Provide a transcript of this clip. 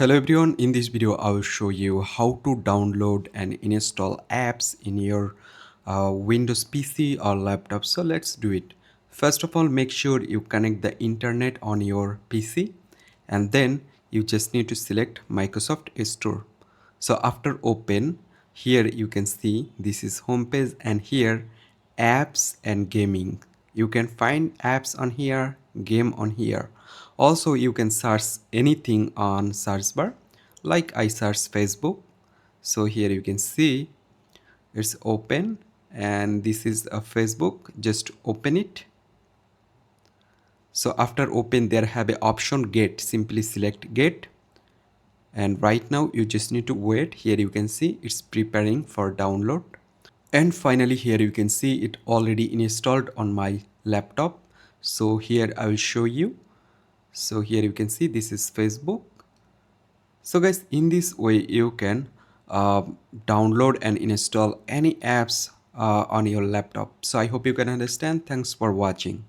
Hello everyone, in this video I will show you how to download and install apps in your Windows PC or laptop. So let's do it. First of all, make sure you connect the internet on your PC and then you just need to select Microsoft Store. So after open, here you can see this is homepage and here apps and gaming. You can find apps on here, game on here. Also you can search anything on search bar, like I search Facebook. So here you can see it's open and this is a Facebook. Just open it. So after open, there have a option get. Simply select get, and right now you just need to wait. Here you can see it's preparing for download. And finally here you can see it already installed on my laptop. So here I will show you. So here you can see this is Facebook. So guys, in this way you can uh, download and install any apps on your laptop. So I hope you can understand. Thanks for watching.